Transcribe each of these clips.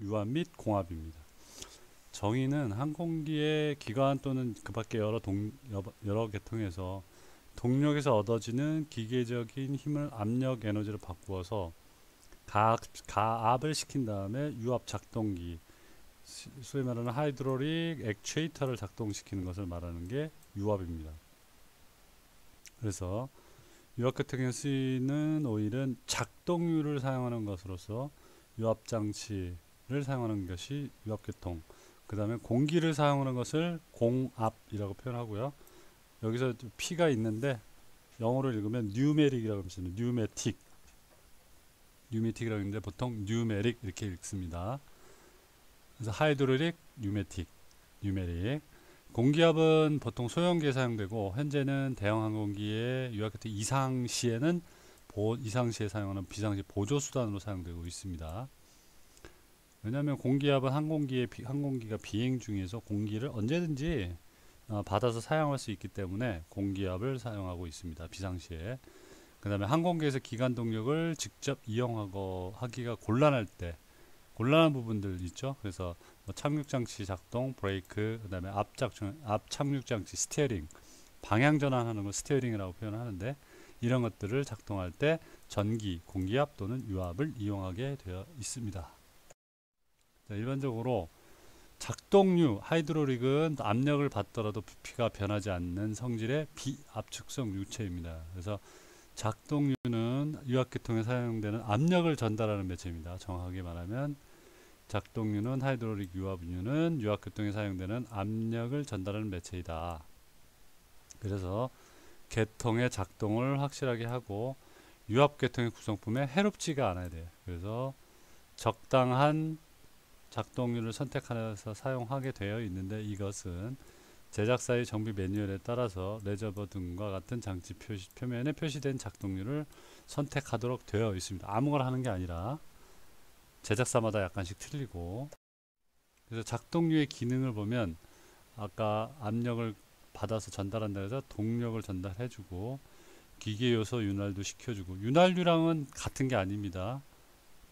유압 및 공압입니다. 정의는 항공기의 기관 또는 그 밖의 여러 계통에서 동력에서 얻어지는 기계적인 힘을 압력 에너지로 바꾸어서 가압을 시킨 다음에 유압 작동기, 소위 말하는 하이드롤릭 액추에이터를 작동시키는 것을 말하는 게 유압입니다. 그래서 유압 계통에 쓰이는 오일은 작동유를 사용하는 것으로서 유압 장치를 사용하는 것이 유압 계통. 그 다음에 공기를 사용하는 것을 공압이라고 표현하고요. 여기서 P가 있는데 영어로 읽으면 뉴메릭이라고 합니다. 뉴메틱이라고 하는데 보통 뉴메릭 이렇게 읽습니다. 그래서 하이드롤릭, 뉴메릭. 공기압은 보통 소형기에 사용되고 현재는 대형 항공기의 유압 계통 이상시에는 이상시에 사용하는 비상시 보조 수단으로 사용되고 있습니다. 왜냐하면 공기압은 항공기가 비행 중에서 공기를 언제든지 받아서 사용할 수 있기 때문에 공기압을 사용하고 있습니다. 비상시에. 그 다음에 항공기에서 기관 동력을 직접 하기가 곤란한 부분들 있죠. 그래서 뭐 착륙장치 작동, 브레이크, 그 다음에 앞 착륙장치 스티어링, 방향 전환하는 걸 스티어링이라고 표현하는데 이런 것들을 작동할 때 전기, 공기압 또는 유압을 이용하게 되어 있습니다. 자, 일반적으로 작동유, 하이드롤릭은 압력을 받더라도 부피가 변하지 않는 성질의 비압축성 유체입니다. 그래서 작동유는 유압계통에 사용되는 압력을 전달하는 매체입니다. 정확하게 말하면 작동유는 하이드롤릭 유압유는 유압계통에 사용되는 압력을 전달하는 매체이다. 그래서 계통의 작동을 확실하게 하고 유압계통의 구성품에 해롭지가 않아야 돼요. 그래서 적당한 작동률을 선택해서 사용하게 되어 있는데 이것은 제작사의 정비 매뉴얼에 따라서 레저버 등과 같은 장치 표면에 표시된 작동률을 선택하도록 되어 있습니다. 아무거나 하는 게 아니라 제작사마다 약간씩 틀리고, 그래서 작동률의 기능을 보면 아까 압력을 받아서 전달한다 해서 동력을 전달해주고 기계 요소 윤활도 시켜주고, 윤활유랑은 같은 게 아닙니다.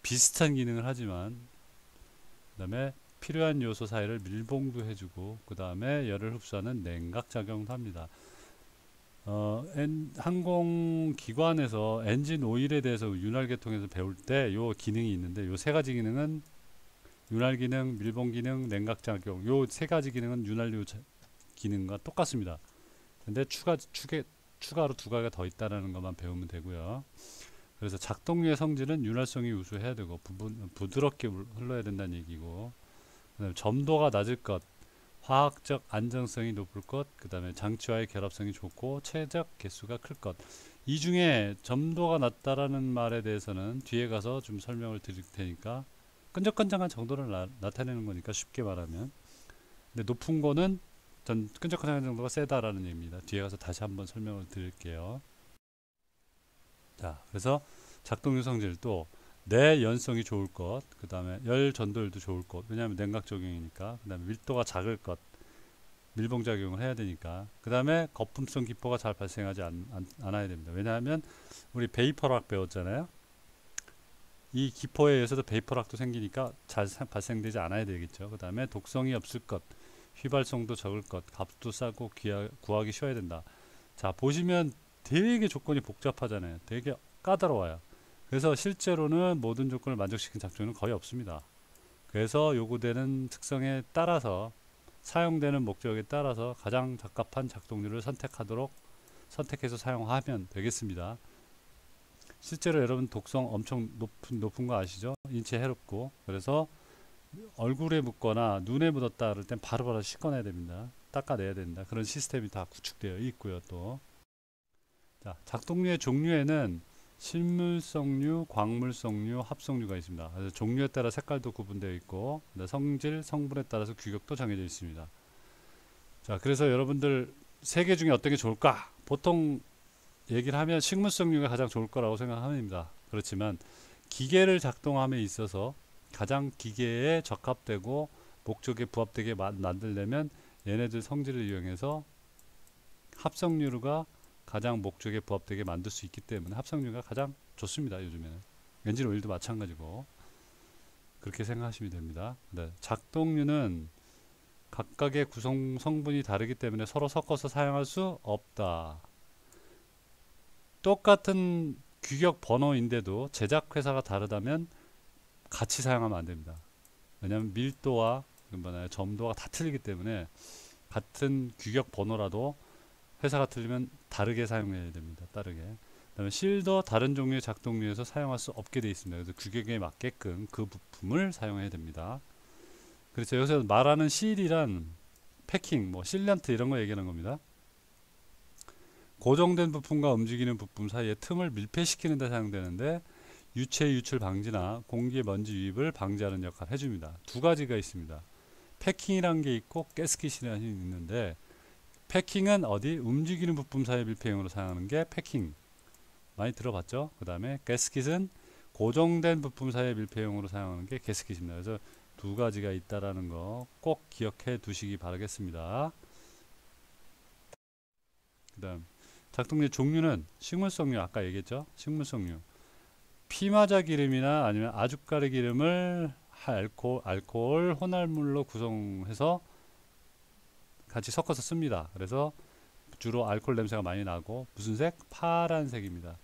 비슷한 기능을 하지만 그 다음에 필요한 요소 사이를 밀봉도 해주고 그 다음에 열을 흡수하는 냉각 작용도 합니다. 항공기관에서 엔진 오일에 대해서 윤활계통에서 배울 때 요 기능이 있는데 요 세 가지 기능은 윤활 기능, 밀봉 기능, 냉각 작용, 요 세 가지 기능은 윤활유 기능과 똑같습니다. 근데 추가로 두 가지가 더 있다는 것만 배우면 되고요. 그래서 작동유의 성질은 윤활성이 우수해야 되고 부드럽게 흘러야 된다는 얘기고, 그다음에 점도가 낮을 것, 화학적 안정성이 높을 것, 그 다음에 장치와의 결합성이 좋고 최적 개수가 클 것. 이 중에 점도가 낮다라는 말에 대해서는 뒤에 가서 좀 설명을 드릴 테니까 끈적끈적한 정도를 나타내는 거니까 쉽게 말하면. 근데 높은 거는 끈적끈적한 정도가 세다라는 얘기입니다. 뒤에 가서 다시 한번 설명을 드릴게요. 자, 그래서 작동유 성질도 내연성이 좋을 것, 그 다음에 열 전도율도 좋을 것, 왜냐하면 냉각 적용이니까, 그 다음에 밀도가 작을 것, 밀봉 작용을 해야 되니까, 그 다음에 거품성 기포가 잘 발생하지 않아야 됩니다. 왜냐하면 우리 베이퍼락 배웠잖아요. 이 기포에 의해서도 베이퍼락도 생기니까 잘 발생되지 않아야 되겠죠. 그 다음에 독성이 없을 것, 휘발성도 적을 것, 값도 싸고 구하기 쉬워야 된다. 자, 보시면 되게 조건이 복잡하잖아요. 되게 까다로워요. 그래서 실제로는 모든 조건을 만족시키는 작동은 거의 없습니다. 그래서 요구되는 특성에 따라서 사용되는 목적에 따라서 가장 적합한 작동률을 선택해서 사용하면 되겠습니다. 실제로 여러분 독성 엄청 높은 거 아시죠? 인체에 해롭고, 그래서 얼굴에 묻거나 눈에 묻었다 그럴 땐 바로바로 씻어내야 됩니다. 닦아내야 된다. 그런 시스템이 다 구축되어 있고요. 또 자, 작동류의 종류에는 실물성류, 광물성류, 합성류가 있습니다. 그래서 종류에 따라 색깔도 구분되어 있고 성질, 성분에 따라서 규격도 정해져 있습니다. 자, 그래서 여러분들 세 개 중에 어떤 게 좋을까? 보통 얘기를 하면 식물성류가 가장 좋을 거라고 생각합니다. 그렇지만 기계를 작동함에 있어서 가장 기계에 적합되고 목적에 부합되게 만들려면 얘네들 성질을 이용해서 합성류가 가장 목적에 부합되게 만들 수 있기 때문에 합성유가 가장 좋습니다. 요즘에는 엔진 오일도 마찬가지고. 그렇게 생각하시면 됩니다. 네. 작동류는 각각의 구성 성분이 다르기 때문에 서로 섞어서 사용할 수 없다. 똑같은 규격 번호인데도 제작 회사가 다르다면 같이 사용하면 안 됩니다. 왜냐하면 밀도와 점도가 다 틀리기 때문에 같은 규격 번호라도 회사가 틀리면 다르게 사용해야 됩니다. 다르게. 그다음에 실도 다른 종류의 작동류에서 사용할 수 없게 되어 있습니다. 그래서 규격에 맞게끔 그 부품을 사용해야 됩니다. 그래서 여기서 말하는 실이란 패킹, 뭐 실란트 이런 거 얘기하는 겁니다. 고정된 부품과 움직이는 부품 사이에 틈을 밀폐시키는 데 사용되는데 유체 유출 방지나 공기 먼지 유입을 방지하는 역할을 해줍니다. 두 가지가 있습니다. 패킹이라는 게 있고 가스킷이라는 게 있는데, 패킹은 어디 움직이는 부품 사이 밀폐용으로 사용하는 게 패킹, 많이 들어봤죠? 그 다음에 가스킷은 고정된 부품 사이 밀폐용으로 사용하는 게 가스킷입니다. 그래서 두 가지가 있다라는 거 꼭 기억해 두시기 바라겠습니다. 그 다음 작동류 종류는 식물성류, 아까 얘기했죠? 식물성류, 피마자 기름이나 아니면 아주까리 기름을 알코올 혼합물로 구성해서 같이 섞어서 씁니다. 그래서 주로 알코올 냄새가 많이 나고, 무슨 색? 파란색입니다.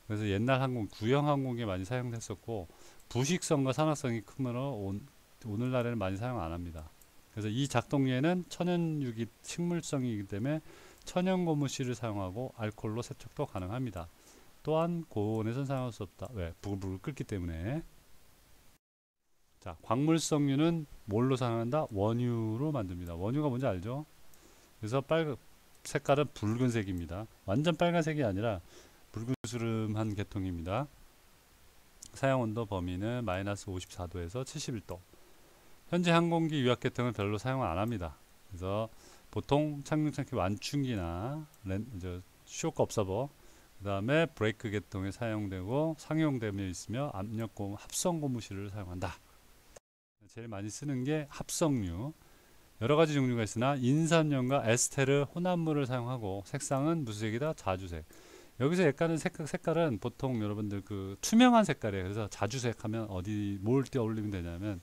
그래서 옛날 항공, 구형 항공에 많이 사용됐었고, 부식성과 산화성이 크므로 오늘날에는 많이 사용 안 합니다. 그래서 이 작동류에는 천연유기 식물성이기 때문에 천연 고무실을 사용하고 알코올로 세척도 가능합니다. 또한 고온에선 사용할 수 없다. 왜? 부글부글 끓기 때문에. 자, 광물성류는 뭘로 사용한다? 원유로 만듭니다. 원유가 뭔지 알죠? 그래서 색깔은 붉은색입니다. 완전 빨간색이 아니라 붉은스름한 계통입니다. 사용온도 범위는 마이너스 54도에서 71도. 현재 항공기 유압 계통은 별로 사용을 안 합니다. 그래서 보통 착륙장치 완충기나 쇼크 업서버, 그 다음에 브레이크 계통에 사용되고 상용되어 있으며 합성 고무실을 사용한다. 제일 많이 쓰는 게 합성류. 여러가지 종류가 있으나 인산염과 에스테르 혼합물을 사용하고, 색상은 무슨 색이다? 자주색. 여기서 약간은 색깔은 보통 여러분들 그 투명한 색깔이에요. 그래서 자주색 하면 어디 뭘 떠올리면 되냐면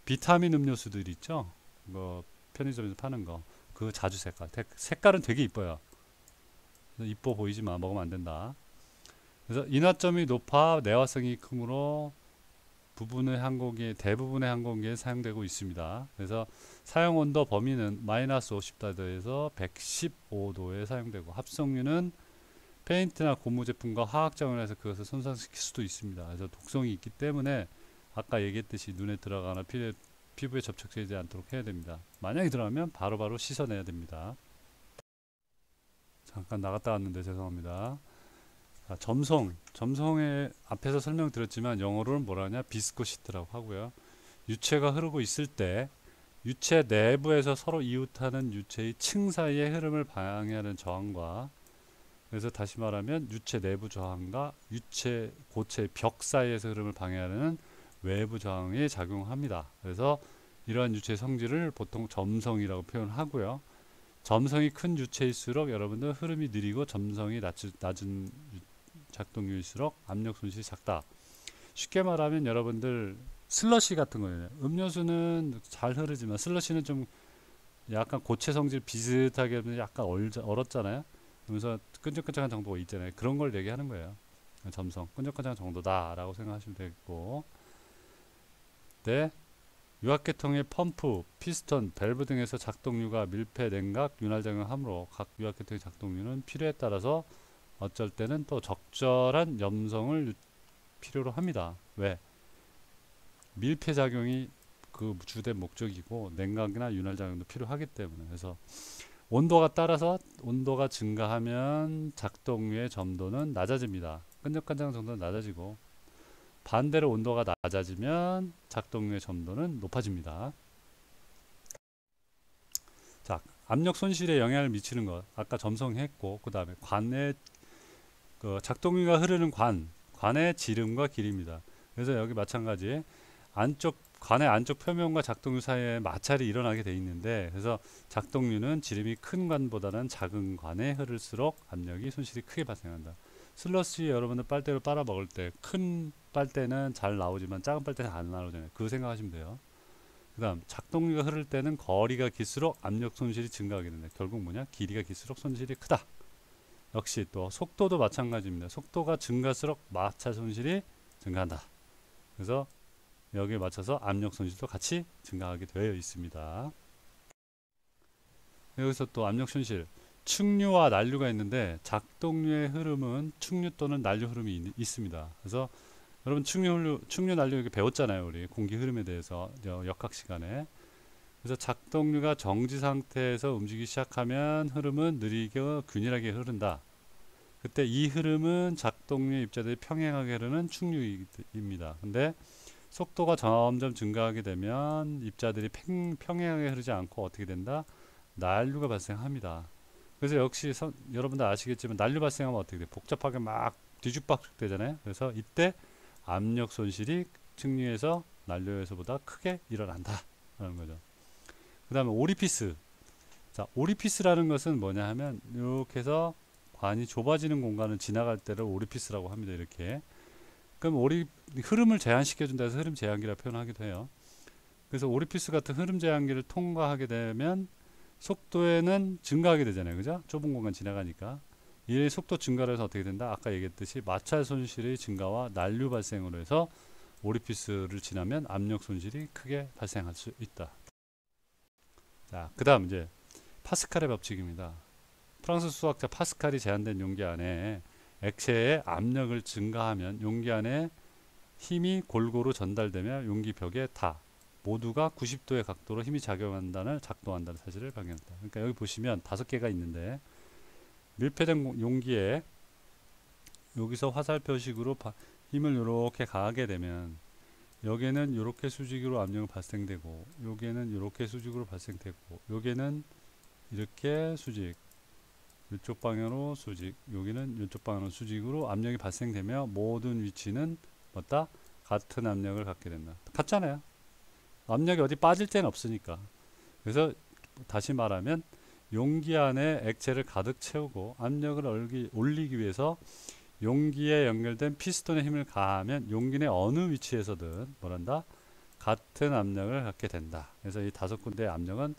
비타민 음료수들 있죠? 뭐 편의점에서 파는 거, 그 자주 색깔은 되게 이뻐요. 이뻐 보이지만 먹으면 안 된다. 그래서 인화점이 높아 내화성이 크므로 대부분의 항공기에 사용되고 있습니다. 그래서 사용 온도 범위는 마이너스 50도에서 115도에 사용되고, 합성류는 페인트나 고무 제품과 화학 작용을 해서 그것을 손상시킬 수도 있습니다. 그래서 독성이 있기 때문에 아까 얘기했듯이 눈에 들어가거나 피부에 접촉되지 않도록 해야 됩니다. 만약에 들어가면 바로바로 씻어내야 됩니다. 잠깐 나갔다 왔는데 죄송합니다. 자, 점성의 앞에서 설명드렸지만 영어로는 뭐라 하냐? 비스코시트라고 하고요. 유체가 흐르고 있을 때 유체 내부에서 서로 이웃하는 유체의 층 사이의 흐름을 방해하는 저항과, 그래서 다시 말하면 유체 내부 저항과 유체 고체 벽 사이에서 흐름을 방해하는 외부 저항에 작용합니다. 그래서 이러한 유체의 성질을 보통 점성이라고 표현하고요. 점성이 큰 유체일수록 여러분들 흐름이 느리고, 점성이 낮은 작동률일수록 압력 손실이 작다. 쉽게 말하면 여러분들 슬러시 같은 거예요. 음료수는 잘 흐르지만 슬러시는 좀 약간 고체 성질 비슷하게 약간 얼었잖아요. 그러면서 끈적끈적한 정도가 있잖아요. 그런 걸 얘기하는 거예요. 점성, 끈적끈적한 정도다라고 생각하시면 되겠고, 네, 유압계통의 펌프, 피스톤, 밸브 등에서 작동류가 밀폐, 냉각, 윤활작용을 하므로 각 유압계통의 작동류는 필요에 따라서 어쩔 때는 또 적절한 염성을 필요로 합니다. 왜? 밀폐 작용이 그 주된 목적이고 냉각이나 윤활작용도 필요하기 때문에. 그래서 온도가 따라서 온도가 증가하면 작동류의 점도는 낮아집니다. 끈적끈적한 정도는 낮아지고, 반대로 온도가 낮아지면 작동류의 점도는 높아집니다. 자, 압력 손실에 영향을 미치는 것 아까 점성했고, 그 다음에 작동류가 흐르는 관의 지름과 길이입니다. 그래서 여기 마찬가지 관의 안쪽 표면과 작동류 사이에 마찰이 일어나게 되어 있는데, 그래서 작동류는 지름이 큰 관보다는 작은 관에 흐를수록 압력이 손실이 크게 발생한다. 슬러시 여러분들 빨대로 빨아 먹을 때 큰 빨대는 잘 나오지만 작은 빨대는 안 나오잖아요. 그거 생각하시면 돼요. 그 다음 작동류가 흐를 때는 거리가 길수록 압력 손실이 증가하게 된다. 결국 뭐냐? 길이가 길수록 손실이 크다. 역시 또 속도도 마찬가지입니다. 속도가 증가할수록 마찰 손실이 증가한다. 그래서 여기에 맞춰서 압력 손실도 같이 증가하게 되어 있습니다. 여기서 또 압력 손실, 측류와 난류가 있는데 작동류의 흐름은 측류 또는 난류 흐름이 있습니다. 그래서 여러분 측류 난류 이렇게 배웠잖아요. 우리 공기 흐름에 대해서 역학 시간에. 그래서 작동류가 정지 상태에서 움직이기 시작하면 흐름은 느리게 균일하게 흐른다. 그때 이 흐름은 작동류 입자들이 평행하게 흐르는 측류입니다. 근데 속도가 점점 증가하게 되면 입자들이 평행하게 흐르지 않고 어떻게 된다? 난류가 발생합니다. 그래서 역시 여러분들 아시겠지만 난류 발생하면 어떻게 돼? 복잡하게 막 뒤죽박죽 되잖아요. 그래서 이때 압력 손실이 측류에서 난류에서보다 크게 일어난다 라는 거죠. 그 다음에 오리피스. 자, 오리피스라는 것은 뭐냐 하면 이렇게 해서 관이 좁아지는 공간을 지나갈 때를 오리피스라고 합니다. 이렇게. 그럼 흐름을 제한시켜 준다 해서 흐름 제한기라고 표현하기도 해요. 그래서 오리피스 같은 흐름 제한기를 통과하게 되면 속도에는 증가하게 되잖아요. 그죠? 좁은 공간 지나가니까. 이 속도 증가를 해서 어떻게 된다? 아까 얘기했듯이 마찰 손실의 증가와 난류 발생으로 해서 오리피스를 지나면 압력 손실이 크게 발생할 수 있다. 자, 그 다음 이제 파스칼의 법칙입니다. 프랑스 수학자 파스칼이 제한된 용기 안에 액체의 압력을 증가하면 용기 안에 힘이 골고루 전달되며 용기 벽에 다 모두가 90도의 각도로 힘이 작동한다는 사실을 발견했다. 그러니까 여기 보시면 5개가 있는데 밀폐된 용기에 여기서 화살표식으로 힘을 이렇게 가하게 되면 여기는 이렇게 수직으로 압력이 발생되고 여기는 이렇게 수직으로 발생되고 여기는 이렇게 수직, 이쪽 방향으로 수직, 여기는 이쪽 방향으로 수직으로 압력이 발생되며 모든 위치는 맞다? 같은 압력을 갖게 된다. 같잖아요. 압력이 어디 빠질 데는 없으니까. 그래서 다시 말하면 용기 안에 액체를 가득 채우고 압력을 올리기 위해서 용기에 연결된 피스톤에 힘을 가하면 용기 내 어느 위치에서든 뭐란다? 같은 압력을 갖게 된다. 그래서 이 5군데의 압력은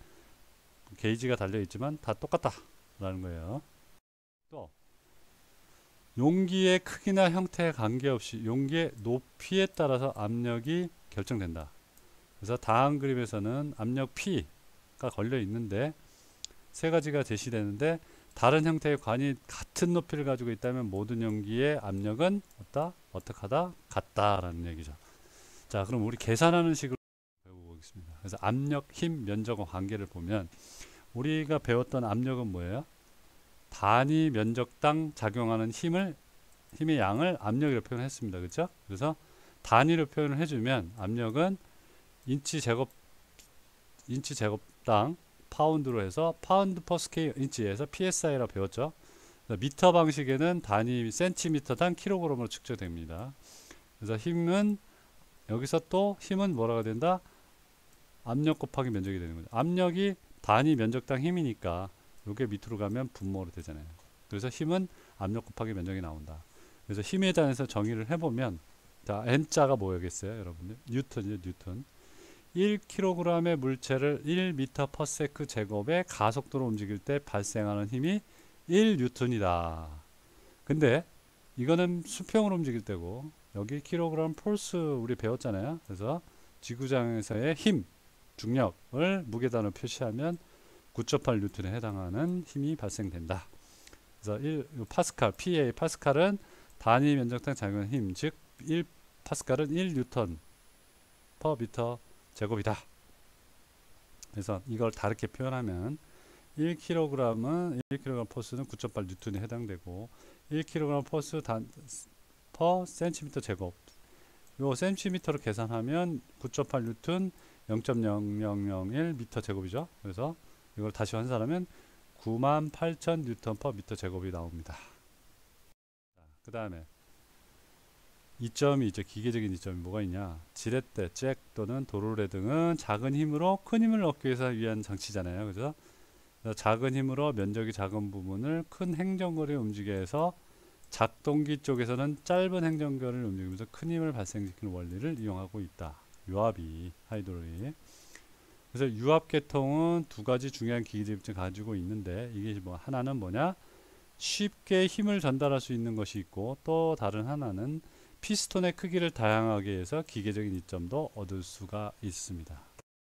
게이지가 달려 있지만 다 똑같다 라는 거예요. 또 용기의 크기나 형태에 관계없이 용기의 높이에 따라서 압력이 결정된다. 그래서 다음 그림에서는 압력 P가 걸려 있는데 3가지가 제시되는데 다른 형태의 관이 같은 높이를 가지고 있다면 모든 용기의 압력은 어떡하다? 같다라는 얘기죠. 자, 그럼 우리 계산하는 식으로 배워보겠습니다. 그래서 압력, 힘, 면적과 관계를 보면 우리가 배웠던 압력은 뭐예요? 단위 면적당 작용하는 힘의 양을 압력이라고 표현했습니다. 그렇죠? 그래서 단위로 표현을 해주면 압력은 인치 제곱당 파운드로 해서 파운드 퍼 스퀘어 인치에서 PSI라고 배웠죠. 미터 방식에는 단위 센티미터당 킬로그램으로 측정됩니다. 그래서 힘은 여기서 또 힘은 뭐라고 된다? 압력 곱하기 면적이 되는 거죠. 압력이 단위 면적당 힘이니까 이게 밑으로 가면 분모로 되잖아요. 그래서 힘은 압력 곱하기 면적이 나온다. 그래서 힘에 대해서 정의를 해보면 자, N자가 뭐겠어요, 여러분들? 뉴턴이죠, 뉴턴. 1kg의 물체를 1m/s 제곱의 가속도로 움직일 때 발생하는 힘이 1N이다. 근데 이거는 수평으로 움직일 때고 여기 킬로그램 폴스 우리 배웠잖아요. 그래서 지구장에서의 힘, 중력을 무게단으로 표시하면 9.8N에 해당하는 힘이 발생된다. 그래서 파스칼, PA 파스칼은 단위 면적당 작용하는 힘, 즉 1파스칼은 1N per 미터 제곱이다. 그래서 이걸 다르게 표현하면 1kg은 1kg 포스는 9.8N에 해당되고 1kg 포스 per 센티미터 제곱. 요 센티미터로 계산하면 9.8N 0.0001 미터 제곱이죠. 그래서 이걸 다시 환산하면 98,000N per 미터 제곱이 나옵니다. 그 다음에 이점이 있죠. 기계적인 이점이 뭐가 있냐? 지렛대, 잭 또는 도르래 등은 작은 힘으로 큰 힘을 얻기 위해서 위한 장치잖아요. 그래서 작은 힘으로 면적이 작은 부분을 큰 행정거리에 움직여서 작동기 쪽에서는 짧은 행정결을 움직이면서 큰 힘을 발생시키는 원리를 이용하고 있다. 유압이 하이드롤이. 그래서 유압 계통은 두 가지 중요한 기계집을 가지고 있는데 이게 뭐 하나는 뭐냐? 쉽게 힘을 전달할 수 있는 것이 있고 또 다른 하나는 피스톤의 크기를 다양하게 해서 기계적인 이점도 얻을 수가 있습니다.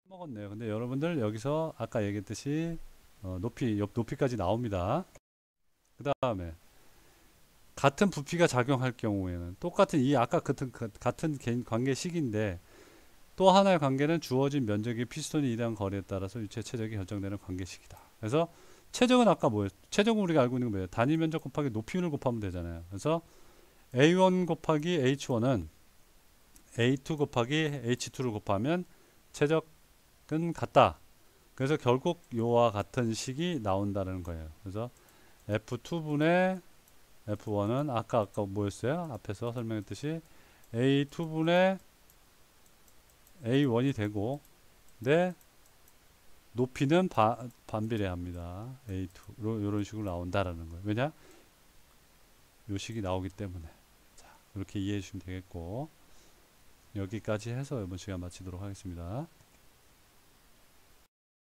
먹었네요. 근데 여러분들 여기서 아까 얘기했듯이 옆 높이까지 나옵니다. 그 다음에 같은 부피가 작용할 경우에는 똑같은 이 아까 같은 관계식인데 또 하나의 관계는 주어진 면적의 피스톤이 이대한 거리에 따라서 유체 최적이 결정되는 관계식이다. 그래서 최적은 아까 뭐예요? 최적은 우리가 알고 있는 거 뭐예요? 단위 면적 곱하기 높이를 곱하면 되잖아요. 그래서 A1 곱하기 H1은 A2 곱하기 H2를 곱하면 최적은 같다. 그래서 결국 요와 같은 식이 나온다는 거예요. 그래서 F2분의 F1은 아까 뭐였어요? 앞에서 설명했듯이 A2분의 A1이 되고 내 높이는 반비례합니다. A2로 이런 식으로 나온다라는 거예요. 왜냐? 요 식이 나오기 때문에. 자, 이렇게 이해해 주시면 되겠고 여기까지 해서 이번 시간 마치도록 하겠습니다.